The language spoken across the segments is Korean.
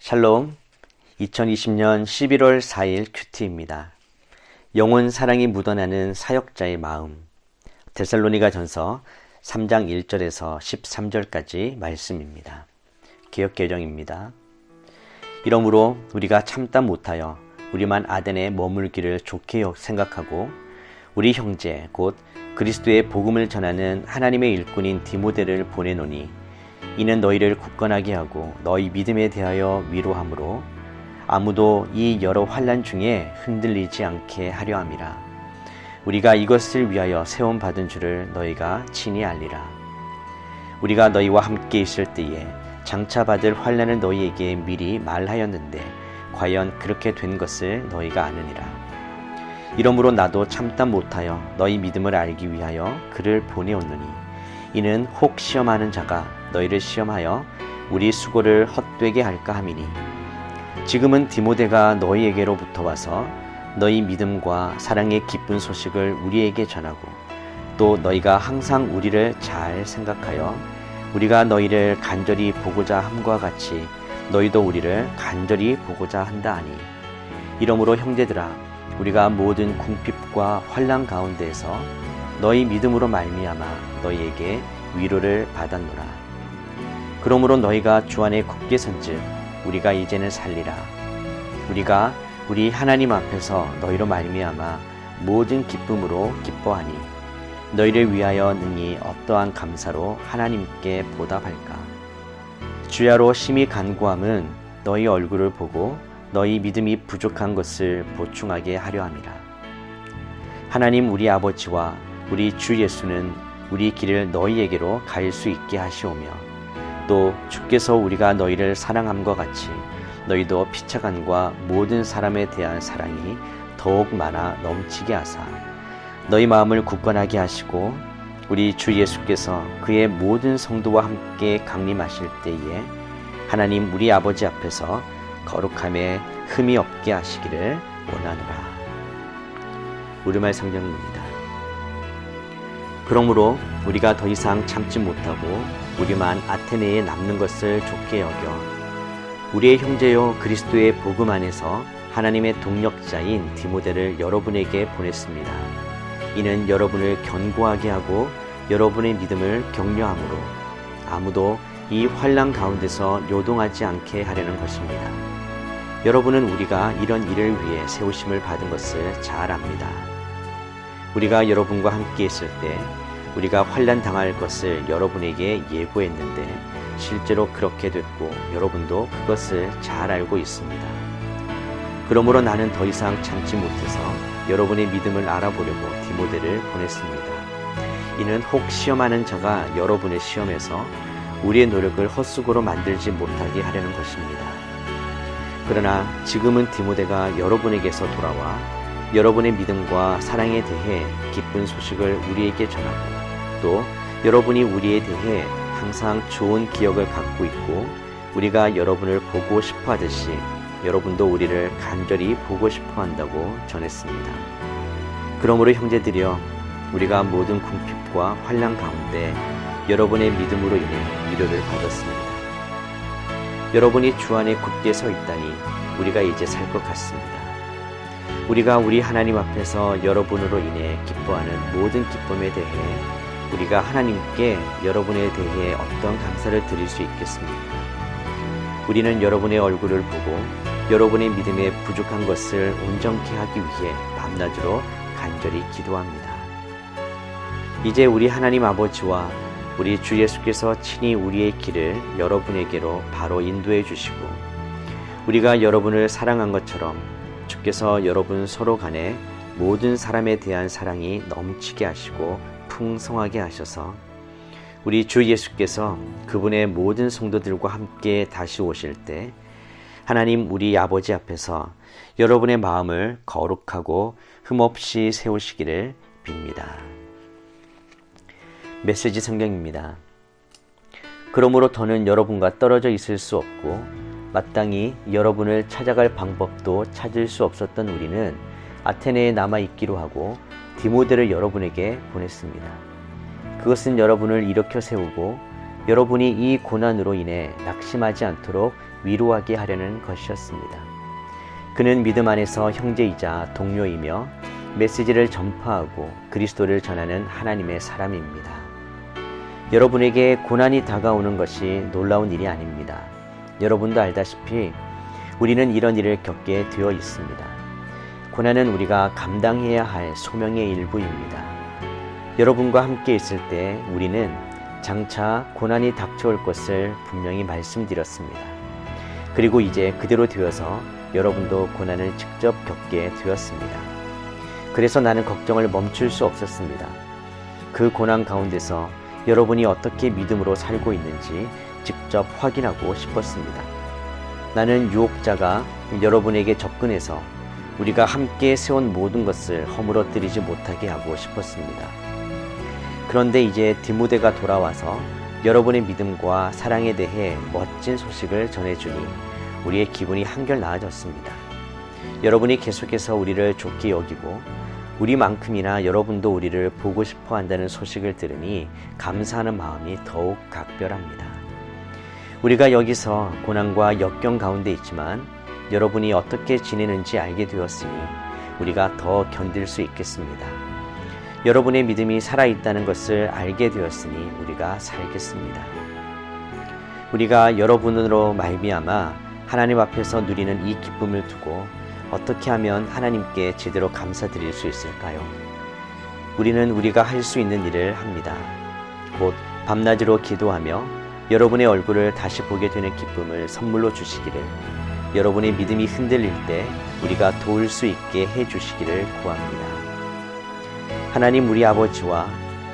샬롬, 2020년 11월 4일 큐티입니다. 영혼 사랑이 묻어나는 사역자의 마음. 데살로니가 전서 3장 1절에서 13절까지 말씀입니다. 개역개정입니다. 이러므로 우리가 참다 못하여 우리만 아덴에 머물기를 좋게 생각하고 우리 형제 곧 그리스도의 복음을 전하는 하나님의 일꾼인 디모데를 보내노니 이는 너희를 굳건하게 하고 너희 믿음에 대하여 위로하므로 아무도 이 여러 환난 중에 흔들리지 않게 하려 함이라. 우리가 이것을 위하여 세움 받은 줄을 너희가 친히 알리라. 우리가 너희와 함께 있을 때에 장차 받을 환난을 너희에게 미리 말하였는데 과연 그렇게 된 것을 너희가 아느니라. 이러므로 나도 참다 못하여 너희 믿음을 알기 위하여 그를 보내었노니 이는 혹 시험하는 자가 너희를 시험하여 우리 수고를 헛되게 할까 함이니 지금은 디모데가 너희에게로부터 와서 너희 믿음과 사랑의 기쁜 소식을 우리에게 전하고 또 너희가 항상 우리를 잘 생각하여 우리가 너희를 간절히 보고자 함과 같이 너희도 우리를 간절히 보고자 한다 하니 이러므로 형제들아 우리가 모든 궁핍과 환난 가운데에서 너희 믿음으로 말미암아 너희에게 위로를 받았노라. 그러므로 너희가 주 안에 굳게 선즉 우리가 이제는 살리라. 우리가 우리 하나님 앞에서 너희로 말미암아 모든 기쁨으로 기뻐하니 너희를 위하여 능히 어떠한 감사로 하나님께 보답할까. 주야로 심히 간구함은 너희 얼굴을 보고 너희 믿음이 부족한 것을 보충하게 하려 함이라. 하나님 우리 아버지와 우리 주 예수는 우리 길을 너희에게로 갈 수 있게 하시오며 또 주께서 우리가 너희를 사랑함과 같이 너희도 피차간과 모든 사람에 대한 사랑이 더욱 많아 넘치게 하사 너희 마음을 굳건하게 하시고 우리 주 예수께서 그의 모든 성도와 함께 강림하실 때에 하나님 우리 아버지 앞에서 거룩함에 흠이 없게 하시기를 원하노라. 우리말 성경입니다. 그러므로 우리가 더 이상 참지 못하고 우리만 아테네에 남는 것을 좋게 여겨 우리의 형제요 그리스도의 복음 안에서 하나님의 동력자인 디모데를 여러분에게 보냈습니다. 이는 여러분을 견고하게 하고 여러분의 믿음을 격려함으로 아무도 이 환난 가운데서 요동하지 않게 하려는 것입니다. 여러분은 우리가 이런 일을 위해 세우심을 받은 것을 잘 압니다. 우리가 여러분과 함께 있을 때 우리가 환난 당할 것을 여러분에게 예고했는데 실제로 그렇게 됐고 여러분도 그것을 잘 알고 있습니다. 그러므로 나는 더 이상 참지 못해서 여러분의 믿음을 알아보려고 디모데를 보냈습니다. 이는 혹 시험하는 자가 여러분을 시험해서 우리의 노력을 헛수고로 만들지 못하게 하려는 것입니다. 그러나 지금은 디모데가 여러분에게서 돌아와 여러분의 믿음과 사랑에 대해 기쁜 소식을 우리에게 전하고 또 여러분이 우리에 대해 항상 좋은 기억을 갖고 있고 우리가 여러분을 보고 싶어 하듯이 여러분도 우리를 간절히 보고 싶어 한다고 전했습니다. 그러므로 형제들이여 우리가 모든 궁핍과 환난 가운데 여러분의 믿음으로 인해 위로를 받았습니다. 여러분이 주 안에 굳게 서 있다니 우리가 이제 살 것 같습니다. 우리가 우리 하나님 앞에서 여러분으로 인해 기뻐하는 모든 기쁨에 대해 우리가 하나님께 여러분에 대해 어떤 감사를 드릴 수 있겠습니까? 우리는 여러분의 얼굴을 보고 여러분의 믿음에 부족한 것을 온전케 하기 위해 밤낮으로 간절히 기도합니다. 이제 우리 하나님 아버지와 우리 주 예수께서 친히 우리의 길을 여러분에게로 바로 인도해 주시고 우리가 여러분을 사랑한 것처럼 주께서 여러분 서로 간에 모든 사람에 대한 사랑이 넘치게 하시고 풍성하게 하셔서 우리 주 예수께서 그분의 모든 성도들과 함께 다시 오실 때 하나님 우리 아버지 앞에서 여러분의 마음을 거룩하고 흠없이 세우시기를 빕니다. 메시지 성경입니다. 그러므로 더는 여러분과 떨어져 있을 수 없고 마땅히 여러분을 찾아갈 방법도 찾을 수 없었던 우리는 아테네에 남아있기로 하고 디모데를 여러분에게 보냈습니다. 그것은 여러분을 일으켜 세우고 여러분이 이 고난으로 인해 낙심하지 않도록 위로하게 하려는 것이었습니다. 그는 믿음 안에서 형제이자 동료이며 메시지를 전파하고 그리스도를 전하는 하나님의 사람입니다. 여러분에게 고난이 다가오는 것이 놀라운 일이 아닙니다. 여러분도 알다시피 우리는 이런 일을 겪게 되어 있습니다. 고난은 우리가 감당해야 할 소명의 일부입니다. 여러분과 함께 있을 때 우리는 장차 고난이 닥쳐올 것을 분명히 말씀드렸습니다. 그리고 이제 그대로 되어서 여러분도 고난을 직접 겪게 되었습니다. 그래서 나는 걱정을 멈출 수 없었습니다. 그 고난 가운데서 여러분이 어떻게 믿음으로 살고 있는지 직접 확인하고 싶었습니다. 나는 유혹자가 여러분에게 접근해서 우리가 함께 세운 모든 것을 허물어뜨리지 못하게 하고 싶었습니다. 그런데 이제 디모데가 돌아와서 여러분의 믿음과 사랑에 대해 멋진 소식을 전해주니 우리의 기분이 한결 나아졌습니다. 여러분이 계속해서 우리를 좋게 여기고 우리만큼이나 여러분도 우리를 보고 싶어 한다는 소식을 들으니 감사하는 마음이 더욱 각별합니다. 우리가 여기서 고난과 역경 가운데 있지만 여러분이 어떻게 지내는지 알게 되었으니 우리가 더 견딜 수 있겠습니다. 여러분의 믿음이 살아있다는 것을 알게 되었으니 우리가 살겠습니다. 우리가 여러분으로 말미암아 하나님 앞에서 누리는 이 기쁨을 두고 어떻게 하면 하나님께 제대로 감사드릴 수 있을까요? 우리는 우리가 할 수 있는 일을 합니다. 곧 밤낮으로 기도하며 여러분의 얼굴을 다시 보게 되는 기쁨을 선물로 주시기를, 여러분의 믿음이 흔들릴 때 우리가 도울 수 있게 해주시기를 구합니다. 하나님 우리 아버지와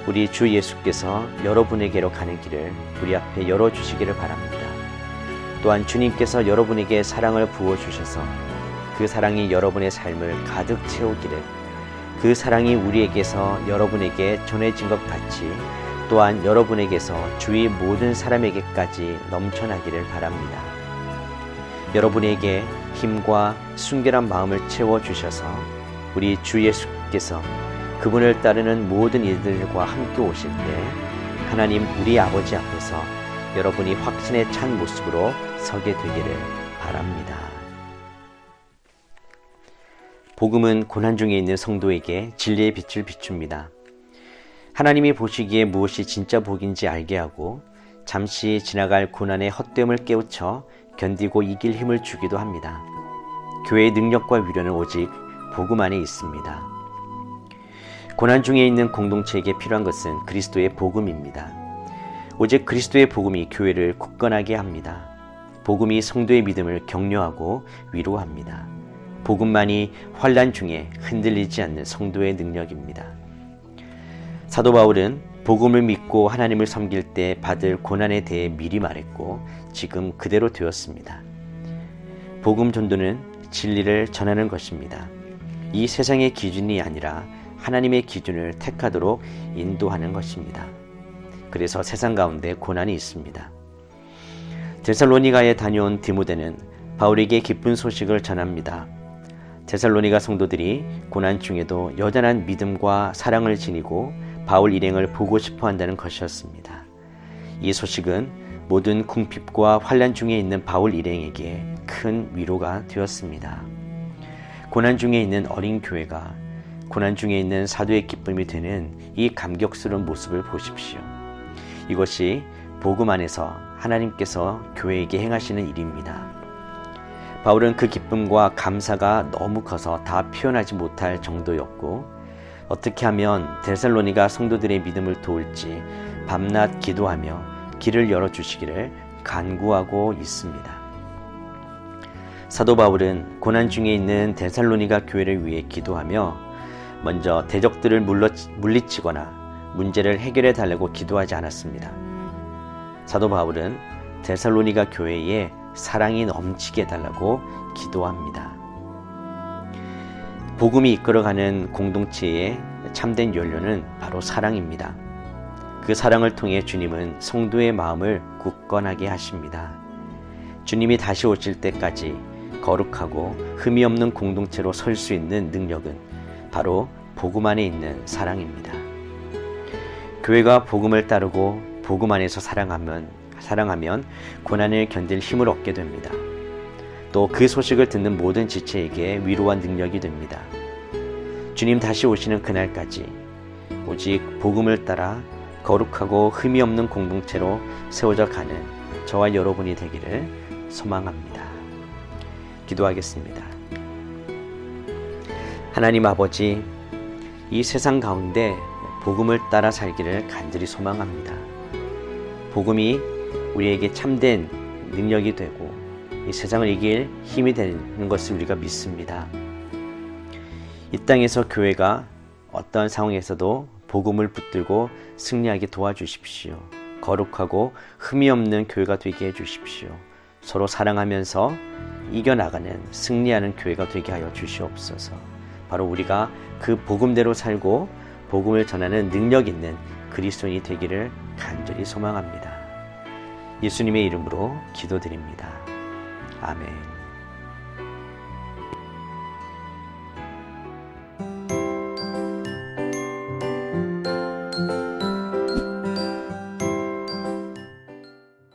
우리 주 예수께서 여러분에게로 가는 길을 우리 앞에 열어주시기를 바랍니다. 또한 주님께서 여러분에게 사랑을 부어주셔서 그 사랑이 여러분의 삶을 가득 채우기를, 그 사랑이 우리에게서 여러분에게 전해진 것 같이 또한 여러분에게서 주위 모든 사람에게까지 넘쳐나기를 바랍니다. 여러분에게 힘과 순결한 마음을 채워주셔서 우리 주 예수께서 그분을 따르는 모든 이들과 함께 오실 때 하나님 우리 아버지 앞에서 여러분이 확신에 찬 모습으로 서게 되기를 바랍니다. 복음은 고난 중에 있는 성도에게 진리의 빛을 비춥니다. 하나님이 보시기에 무엇이 진짜 복인지 알게 하고 잠시 지나갈 고난의 헛됨을 깨우쳐 견디고 이길 힘을 주기도 합니다. 교회의 능력과 위로는 오직 복음 안에 있습니다. 고난 중에 있는 공동체에게 필요한 것은 그리스도의 복음입니다. 오직 그리스도의 복음이 교회를 굳건하게 합니다. 복음이 성도의 믿음을 격려하고 위로합니다. 복음만이 환난 중에 흔들리지 않는 성도의 능력입니다. 사도 바울은 복음을 믿고 하나님을 섬길 때 받을 고난에 대해 미리 말했고 지금 그대로 되었습니다. 복음 전도는 진리를 전하는 것입니다. 이 세상의 기준이 아니라 하나님의 기준을 택하도록 인도하는 것입니다. 그래서 세상 가운데 고난이 있습니다. 데살로니가에 다녀온 디모데는 바울에게 기쁜 소식을 전합니다. 데살로니가 성도들이 고난 중에도 여전한 믿음과 사랑을 지니고 바울 일행을 보고 싶어 한다는 것이었습니다. 이 소식은 모든 궁핍과 환난 중에 있는 바울 일행에게 큰 위로가 되었습니다. 고난 중에 있는 어린 교회가 고난 중에 있는 사도의 기쁨이 되는 이 감격스러운 모습을 보십시오. 이것이 복음 안에서 하나님께서 교회에게 행하시는 일입니다. 바울은 그 기쁨과 감사가 너무 커서 다 표현하지 못할 정도였고 어떻게 하면 데살로니가 성도들의 믿음을 도울지 밤낮 기도하며 길을 열어주시기를 간구하고 있습니다. 사도 바울은 고난 중에 있는 데살로니가 교회를 위해 기도하며 먼저 대적들을 물리치거나 문제를 해결해 달라고 기도하지 않았습니다. 사도 바울은 데살로니가 교회에 사랑이 넘치게 해달라고 기도합니다. 복음이 이끌어가는 공동체의 참된 연료는 바로 사랑입니다. 그 사랑을 통해 주님은 성도의 마음을 굳건하게 하십니다. 주님이 다시 오실 때까지 거룩하고 흠이 없는 공동체로 설 수 있는 능력은 바로 복음 안에 있는 사랑입니다. 교회가 복음을 따르고 복음 안에서 사랑하면 고난을 견딜 힘을 얻게 됩니다. 또 그 소식을 듣는 모든 지체에게 위로와 능력이 됩니다. 주님 다시 오시는 그날까지 오직 복음을 따라 거룩하고 흠이 없는 공동체로 세워져 가는 저와 여러분이 되기를 소망합니다. 기도하겠습니다. 하나님 아버지, 이 세상 가운데 복음을 따라 살기를 간절히 소망합니다. 복음이 우리에게 참된 능력이 되고 이 세상을 이길 힘이 되는 것을 우리가 믿습니다. 이 땅에서 교회가 어떤 상황에서도 복음을 붙들고 승리하게 도와주십시오. 거룩하고 흠이 없는 교회가 되게 해주십시오. 서로 사랑하면서 이겨나가는 승리하는 교회가 되게 하여 주시옵소서. 바로 우리가 그 복음대로 살고 복음을 전하는 능력 있는 그리스도인이 되기를 간절히 소망합니다. 예수님의 이름으로 기도드립니다. 아멘.